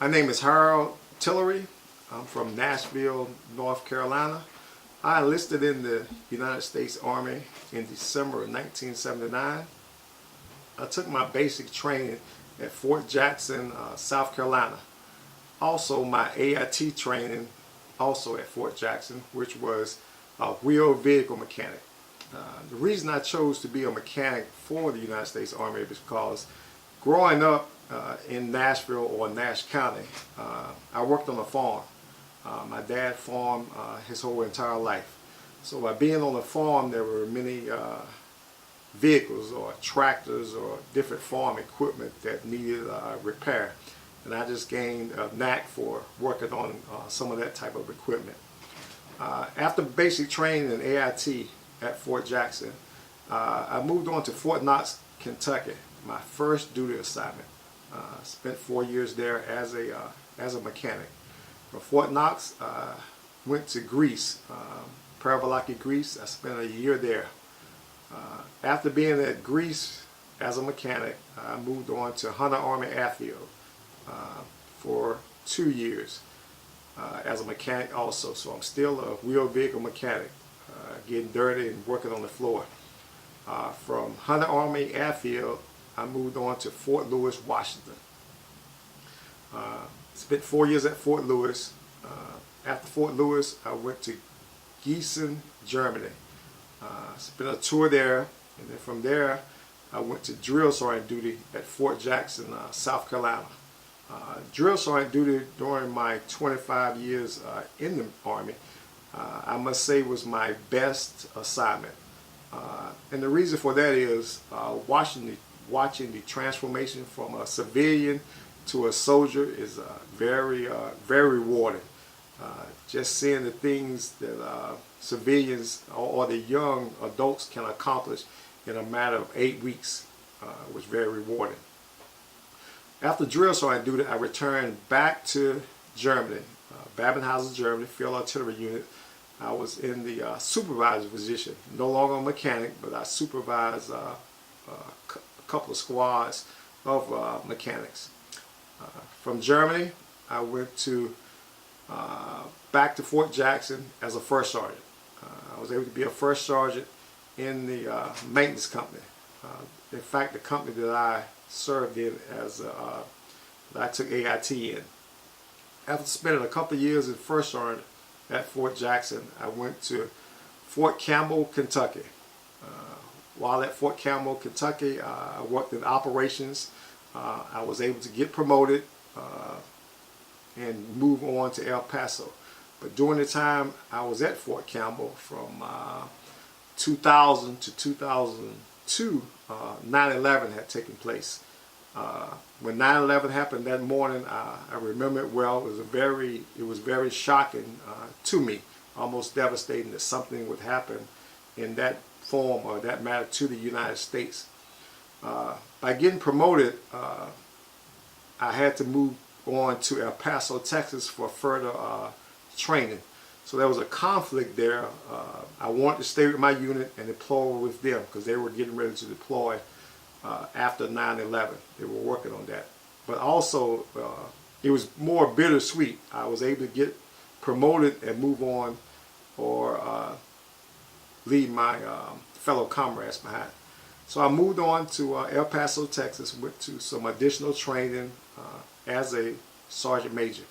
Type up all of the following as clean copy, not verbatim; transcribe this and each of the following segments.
My name is Harold Tillery. I'm from Nashville, North Carolina. I enlisted in the United States Army in December of 1979. I took my basic training at Fort Jackson, South Carolina. Also my AIT training also at Fort Jackson, which was a wheel vehicle mechanic. The reason I chose to be a mechanic for the United States Army is because growing up in Nashville or Nash County, I worked on a farm. My dad farmed his whole entire life. So by being on the farm, there were many vehicles or tractors or different farm equipment that needed repair. And I just gained a knack for working on some of that type of equipment. After basic training in AIT at Fort Jackson, I moved on to Fort Knox, Kentucky, my first duty assignment. Spent 4 years there as a mechanic. From Fort Knox, went to Greece, Paravolaki, Greece. I spent a year there. After being at Greece as a mechanic, I moved on to Hunter Army Airfield for 2 years as a mechanic also. So I'm still a wheel vehicle mechanic, getting dirty and working on the floor. From Hunter Army Airfield, I moved on to Fort Lewis, Washington. Spent 4 years at Fort Lewis. After Fort Lewis, I went to Gießen, Germany. Spent a tour there, and then from there, I went to drill sergeant duty at Fort Jackson, South Carolina. Drill sergeant duty during my 25 years in the Army, I must say, was my best assignment. And the reason for that is watching the transformation from a civilian to a soldier is very rewarding. Just seeing the things that civilians or the young adults can accomplish in a matter of 8 weeks was very rewarding. After drill sergeant duty, I returned back to Germany, Babenhausen, Germany, Field Artillery Unit. I was in the supervisor position, no longer a mechanic, but I supervised a couple of squads of mechanics. From Germany, I went back to Fort Jackson as a first sergeant. I was able to be a first sergeant in the maintenance company. In fact, the company that I served in that I took AIT in. After spending a couple of years as first sergeant at Fort Jackson, I went to Fort Campbell, Kentucky. While at Fort Campbell, Kentucky, I worked in operations. I was able to get promoted and move on to El Paso. But during the time I was at Fort Campbell, from 2000 to 2002, 9/11 had taken place. When 9/11 happened that morning, I remember it well. It was very shocking to me, almost devastating that something would happen in that form or that matter to the United States. By getting promoted, I had to move on to El Paso, Texas for further training. So there was a conflict there. I wanted to stay with my unit and deploy with them because they were getting ready to deploy after 9/11. They were working on that. But also, it was more bittersweet. I was able to get promoted and move on or leave my fellow comrades behind. So I moved on to El Paso, Texas, went to some additional training as a sergeant major.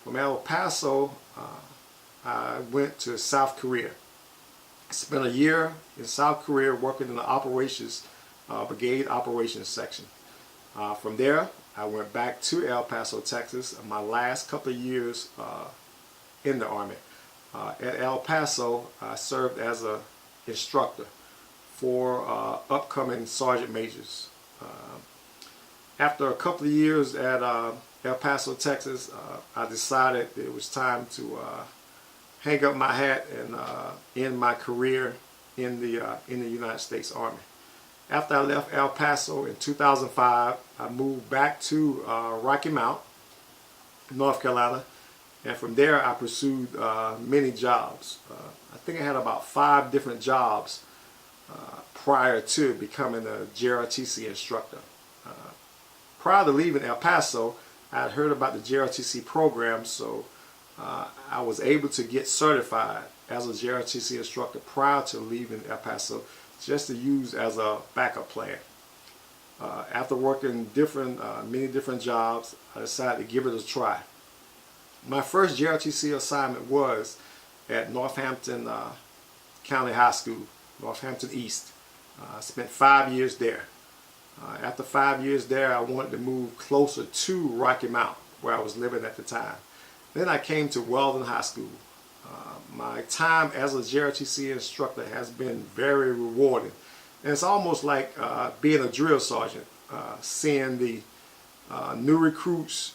From El Paso, I went to South Korea. I spent a year in South Korea working in the operations, brigade operations section. From there, I went back to El Paso, Texas, my last couple of years in the Army. At El Paso, I served as an instructor for upcoming sergeant majors. After a couple of years at El Paso, Texas, I decided it was time to hang up my hat and end my career in the United States Army. After I left El Paso in 2005, I moved back to Rocky Mount, North Carolina, and from there I pursued many jobs. I think I had about 5 different jobs prior to becoming a JROTC instructor. Prior to leaving El Paso, I had heard about the JRTC program, so I was able to get certified as a JRTC instructor prior to leaving El Paso, just to use as a backup plan. After working many different jobs, I decided to give it a try. My first JRTC assignment was at Northampton County High School, Northampton East. I spent 5 years there. After 5 years there, I wanted to move closer to Rocky Mount, where I was living at the time. Then I came to Weldon High School. My time as a JRTC instructor has been very rewarding. And it's almost like being a drill sergeant, seeing the new recruits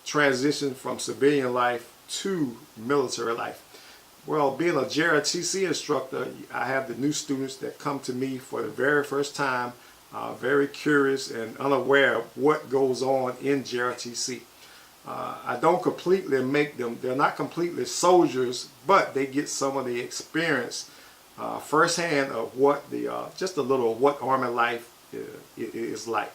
transition from civilian life to military life. Well, being a JRTC instructor, I have the new students that come to me for the very first time, very curious and unaware of what goes on in JRTC. I don't completely make them, they're not completely soldiers, but they get some of the experience firsthand of what just a little of what Army life is like.